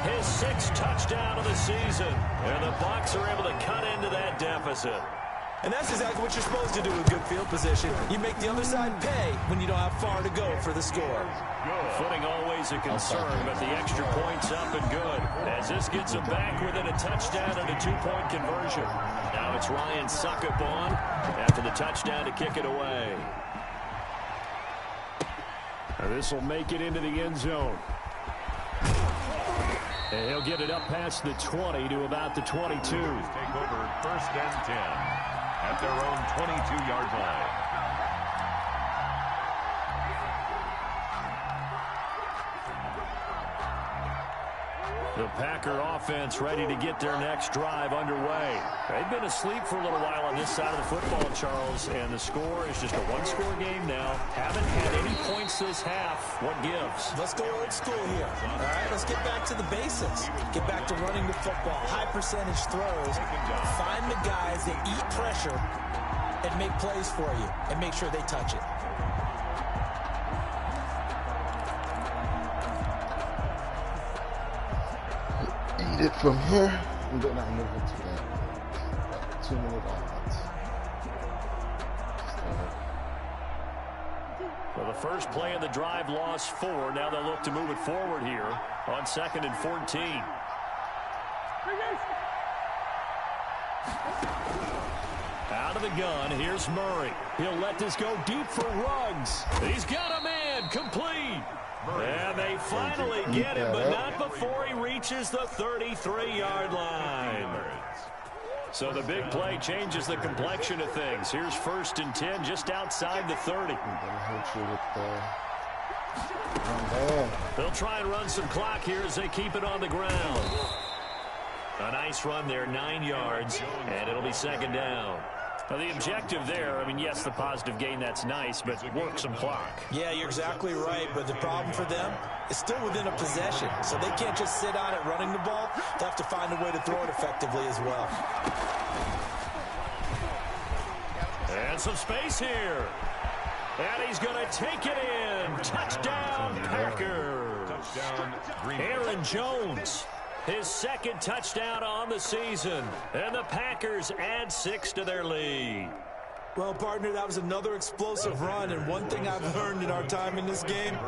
his 6th touchdown of the season. And the Bucs are able to cut into that deficit. And that's exactly what you're supposed to do with good field position. You make the other side pay when you don't have far to go for the score. Footing always a concern, but the extra point's up and good. As this gets them back within a touchdown and a 2-point conversion. Now it's Ryan Suckup on after the touchdown to kick it away. This will make it into the end zone. And he'll get it up past the 20 to about the 22. Take over first and 10 at their own 22-yard line. The Packer offense ready to get their next drive underway. They've been asleep for a little while on this side of the football, Charles, and the score is just a 1-score game now. Haven't had any points this half. What gives? Let's go old school here. All right, let's get back to the basics. Get back to running the football, high percentage throws. Find the guys that eat pressure and make plays for you and make sure they touch it. Eat it from here, and then I move it to that 2-minute offense. Well, the first play of the drive lost 4. Now they'll look to move it forward here on 2nd and 14. Out of the gun, here's Murray. He'll let this go deep for Ruggs. He's got a man, complete. And they finally get him, but not before he reaches the 33-yard line. So the big play changes the complexion of things. Here's first and 10 just outside the 30. They'll try and run some clock here as they keep it on the ground. A nice run there, 9 yards, and it'll be second down. Now the objective there, I mean, yes, the positive gain, that's nice, but work some clock. Yeah, you're exactly right, but the problem for them is still within a possession, so they can't just sit on it running the ball. They have to find a way to throw it effectively as well. And some space here. And he's going to take it in. Touchdown, Packers. Touchdown, Green Bay. Aaron Jones, his 2nd touchdown on the season. And the Packers add 6 to their lead. Well, partner, that was another explosive run, and one thing I've learned in our time in this game,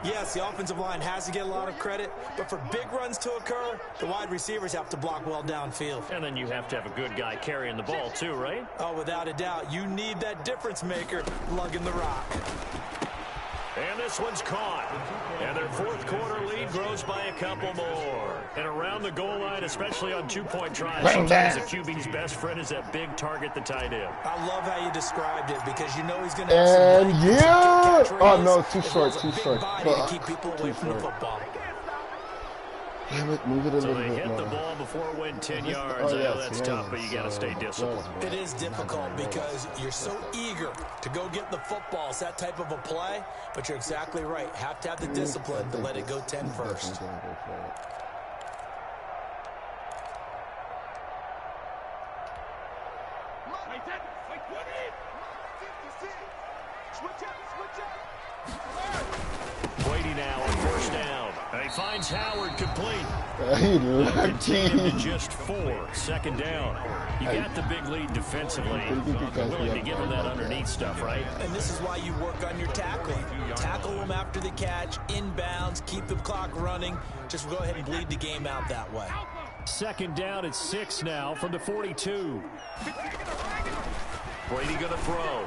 yes, the offensive line has to get a lot of credit, but for big runs to occur, the wide receivers have to block well downfield. And then you have to have a good guy carrying the ball too, right? Oh, without a doubt. You need that difference maker lugging the rock. And this one's caught. And their 4th quarter lead grows by a couple more. And around the goal line, especially on 2-point tries, sometimes the QB's best friend is that big target, the tight end. I love how you described it because you know he's going to have some yeah! Oh, no, too short, too short. To keep people away from the football. Damn it, move it a little bit more. So they hit the ball before it went 10 yards. I know that's tough, but you got to stay disciplined. It is difficult because you're so eager to go get the football. It's that type of a play, but you're exactly right. Have to have the discipline to let it go 10 first. Brady now on first down. He finds Howard complete. He lucky. Just 4, second down. You got the big lead defensively. Willing to give him that underneath stuff, right? And this is why you work on your tackling. Tackle them after the catch, inbounds, keep the clock running. Just go ahead and bleed the game out that way. Second down at 6 now from the 42. Brady going to throw.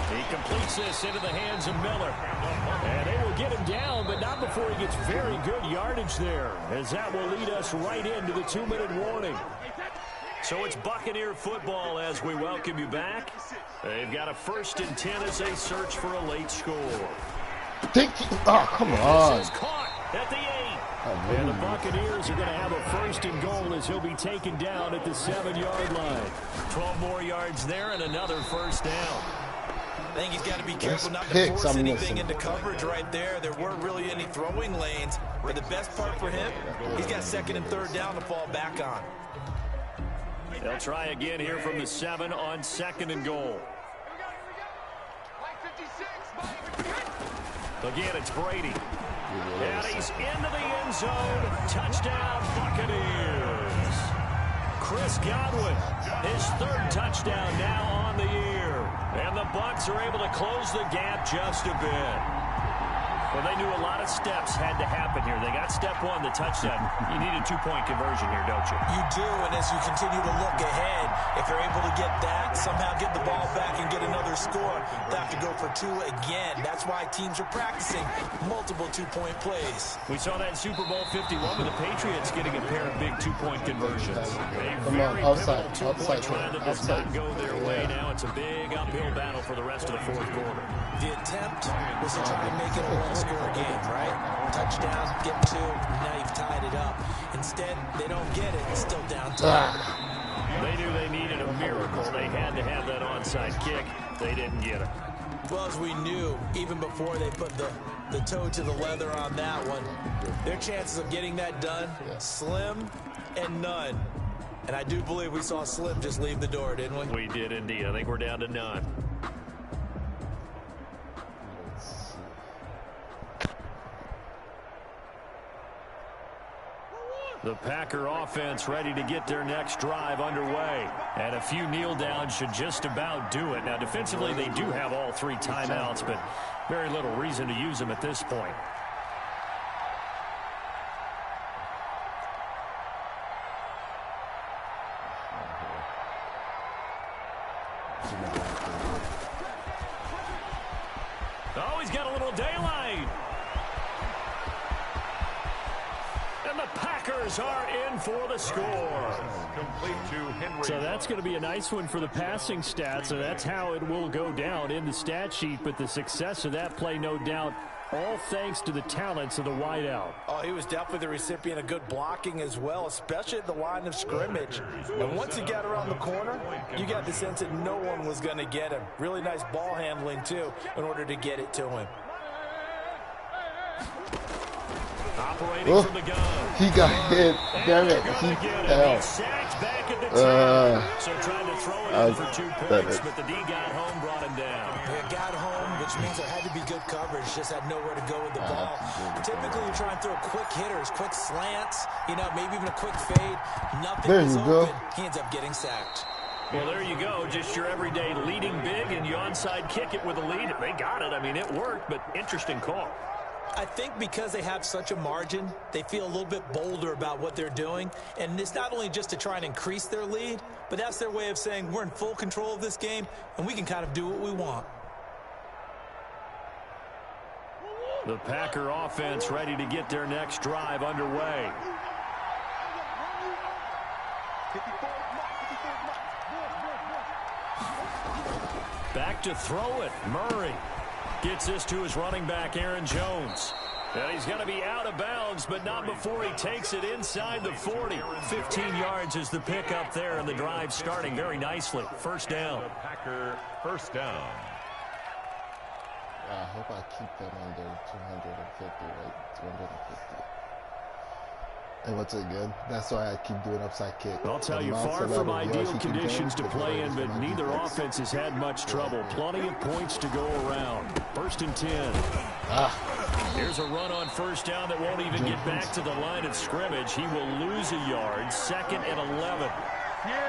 He completes this into the hands of Miller. And they will get him down, but not before he gets very good yardage there, as that will lead us right into the 2-minute warning. So it's Buccaneer football as we welcome you back. They've got a 1st and 10 as they search for a late score. Oh, come on. This is caught at the 8. And the Buccaneers are going to have a 1st and goal as he'll be taken down at the 7-yard line. 12 more yards there and another 1st down. I think he's got to be careful not to force anything into coverage right there. There weren't really any throwing lanes, but the best part for him, he's got 2nd and 3rd down to fall back on. They'll try again here from the 7 on 2nd and goal. Again, it's Brady. And he's into the end zone. Touchdown, Buccaneers. Chris Godwin, his 3rd touchdown now on the year. And the Bucs are able to close the gap just a bit. Well, they knew a lot of steps had to happen here. They got step 1, the touchdown. You need a 2-point conversion here, don't you? You do, and as you continue to look ahead, if they're able to get that, somehow get the ball back and get another score, they have to go for 2 again. That's why teams are practicing multiple 2-point plays. We saw that in Super Bowl 51 with the Patriots getting a pair of big 2-point conversions. A very pivotal 2-point try that does not go their way. Now it's a big uphill battle for the rest of the 4th quarter. The attempt was to try to make it a one-score game, right? Touchdown, get 2, now you've tied it up. Instead, they don't get it, it's still down 10. They knew they needed a miracle. They had to have that onside kick. They didn't get it. Well, as we knew, even before they put the toe to the leather on that one, their chances of getting that done, slim and none. And I do believe we saw Slim just leave the door, didn't we? We did indeed. I think we're down to none. The Packer offense ready to get their next drive underway. And a few kneel downs should just about do it. Now, defensively, they do have all 3 timeouts, but very little reason to use them at this point. Oh, he's got a little daylight. And the Packers are in for the score. Complete to Henry. So that's going to be a nice one for the passing stats. So that's how it will go down in the stat sheet. But the success of that play, no doubt, all thanks to the talents of the wideout. Oh, he was definitely the recipient of good blocking as well, especially at the line of scrimmage. And once he got around the corner, you got the sense that no one was going to get him. Really nice ball handling, too, in order to get it to him. Operating from the gun. He got hit. Damn it. He fell. Sacked back at the 10. So trying to throw it in for 2 points, but the D got home, brought him down. It got home, which means there had to be good coverage. Just had nowhere to go with the ball. Typically, you try and throw quick hitters, quick slants, you know, maybe even a quick fade. Nothing was open. He ends up getting sacked. Well, there you go. Just your everyday leading big, and you onside kick it with a lead. They got it. I mean, it worked, but interesting call. I think because they have such a margin, they feel a little bit bolder about what they're doing. And it's not only just to try and increase their lead, but that's their way of saying we're in full control of this game, and we can kind of do what we want. The Packer offense ready to get their next drive underway. Back to throw it. Murray gets this to his running back, Aaron Jones. And he's going to be out of bounds, but not before he takes it inside the 40. 15 yards is the pickup there, and the drive starting very nicely. 1st down. Packer 1st down. I hope I keep them under 250, right? 250. And what's it good? That's why I keep doing upside kick. I'll tell you, far from ideal conditions to play in, but neither offense has had much trouble. Plenty of points to go around. 1st and 10. Here's a run on 1st down that won't even get back to the line of scrimmage. He will lose a yard. 2nd and 11.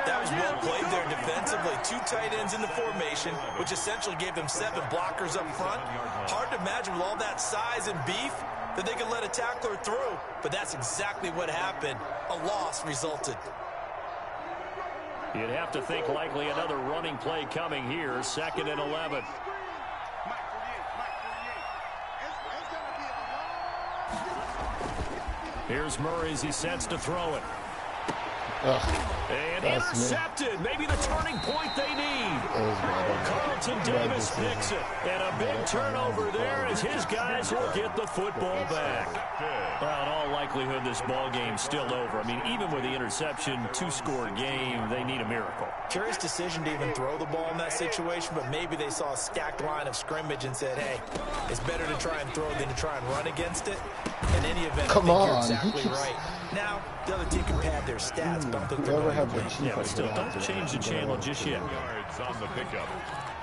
That was well played there defensively. 2 tight ends in the formation, which essentially gave them 7 blockers up front. Hard to imagine with all that size and beef that they could let a tackler through, but that's exactly what happened. A loss resulted. You'd have to think likely another running play coming here. 2nd and 11. Here's Murray as he sets to throw it. And intercepted. Maybe the turning point they need. Carlton Davis picks it. And a big turnover there as his guys will get the football back. Well, in all likelihood, this ball game's still over. I mean, even with the interception, 2-score game, they need a miracle. Curious decision to even throw the ball in that situation, but maybe they saw a stacked line of scrimmage and said, hey, it's better to try and throw than to try and run against it. In any event, Come I think on, you're exactly right. Now, the other team can pad their stats, but I don't think they're going to. Yeah, but still, don't change the channel just yet. Yards on the pickup.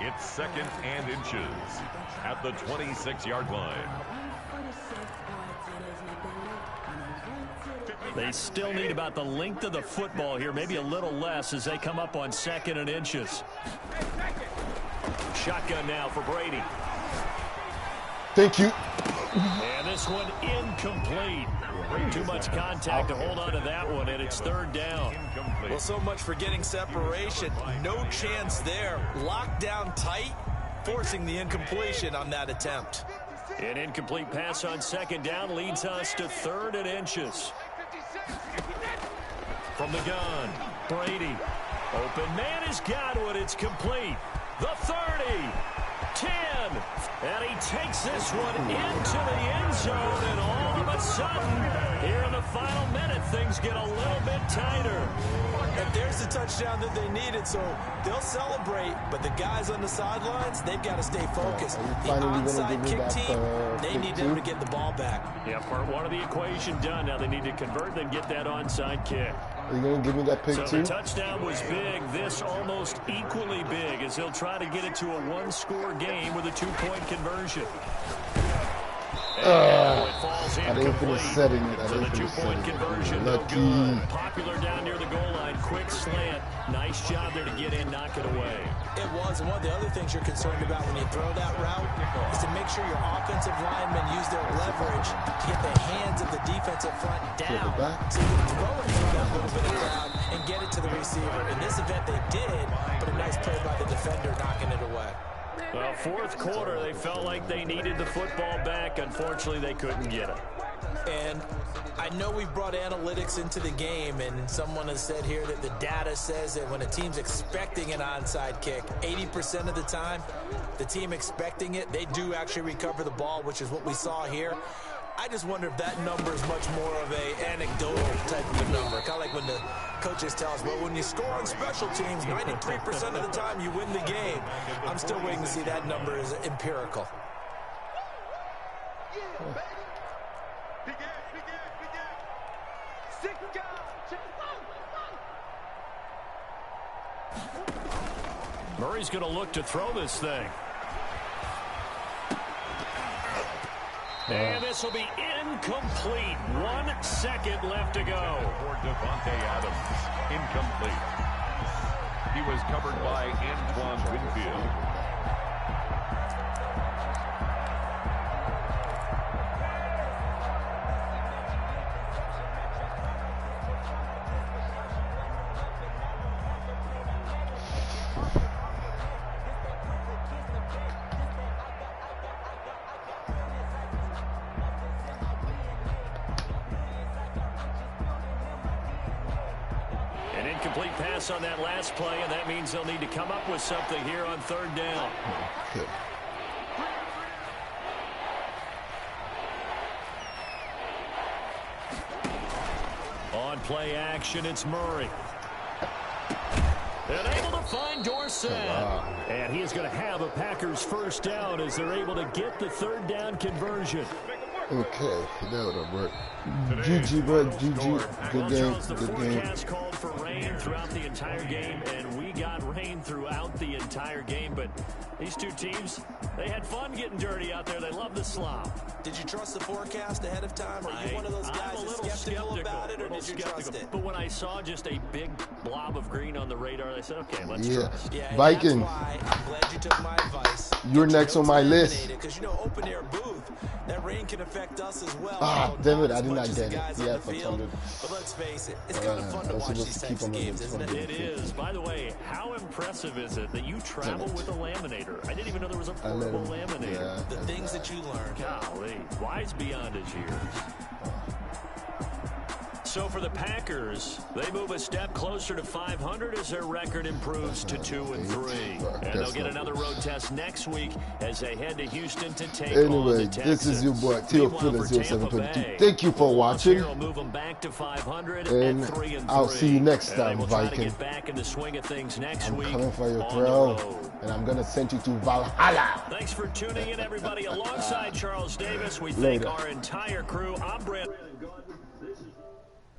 It's 2nd and inches at the 26-yard line. They still need about the length of the football here, maybe a little less as they come up on 2nd and inches. Shotgun now for Brady. Thank you. And this one incomplete. Too much contact to hold on to that one, and it's 3rd down. Well, so much for getting separation. No chance there. Locked down tight, forcing the incompletion on that attempt. An incomplete pass on 2nd down leads us to 3rd and inches. From the gun, Brady. Open man has got one. It's complete. The 30. 10. And he takes this one into the end zone. And all of a sudden, here in the final minute, things get a little bit tighter. And there's the touchdown that they needed, so they'll celebrate. But the guys on the sidelines, they've got to stay focused. The onside kick team, they need them to get the ball back. Yeah, part 1 of the equation done. Now they need to convert, then get that onside kick. Are you going to give me that pick so too? The touchdown was big. This almost equally big as he'll try to get it to a 1-score game with a 2-point conversion. It falls I didn't finish setting it. So the 2-point conversion, no good. Popular down near the goal line. Quick slant. Nice job there to get in, knock it away. It was, and one of the other things you're concerned about when you throw that route is to make sure your offensive linemen use their leverage to get the hands of the defensive front down so you can throw it through that little bit of crowd and get it to the receiver. In this event, they did, but a nice play by the defender knocking it away. Well, 4th quarter, they felt like they needed the football back. Unfortunately, they couldn't get it. And I know we've brought analytics into the game, and someone has said here that the data says that when a team's expecting an onside kick, 80% of the time, the team expecting it, they do actually recover the ball, which is what we saw here. I just wonder if that number is much more of a anecdotal type of a number. Kind of like when the coaches tell us, well, when you score on special teams, 93% of the time you win the game. I'm still waiting to see that number is empirical. Murray's going to look to throw this thing. And this will be incomplete. 1 second left to go. For Devontae Adams, incomplete. He was covered by Antoine Winfield. Incomplete pass on that last play, and that means they'll need to come up with something here on 3rd down. Okay. On play action, it's Murray. And able to find Dorsett. And he is going to have a Packers 1st down as they're able to get the 3rd down conversion. Okay, that would have worked. GG, bro. GG. Good game. The forecast called for rain throughout the entire game, and we got rain throughout the entire game. But these two teams, they had fun getting dirty out there. They love the slop. Did you trust the forecast ahead of time? Are you one of those guys that's skeptical about it, or did you trust it? But when I saw just a big blob of green on the radar, I said, okay, let's trust. Yeah, Viking. That's why I'm glad you took my advice. You're next on my list. Because, you know, open air booth, that rain can affect us as well. Ah, damn it. I did not much as the get it. guys He on had the for field. 100. But let's face it, it's kind of fun to I was watch supposed these to types keep of him games, isn't it? It is. By the way, how impressive is it that you travel with a laminator? I didn't even know there was a portable laminator. Yeah, The things that you learn. Golly, wise beyond his years. So for the Packers, they move a step closer to 500 as their record improves to 2-3. And they'll get another road test next week as they head to Houston to take on Anyway, the Texans. this is your boy theophilus0722's. Thank you for Bucks watching. here will move them back to 500 And at 3-3. I'll see you next And time, they will try to Viking. get back in the swing of things next I'm week coming for you, on bro. the road. And I'm gonna send you to Valhalla. Thanks for tuning in, everybody. Alongside Charles Davis, we Later. thank our entire crew. I'm Brandon.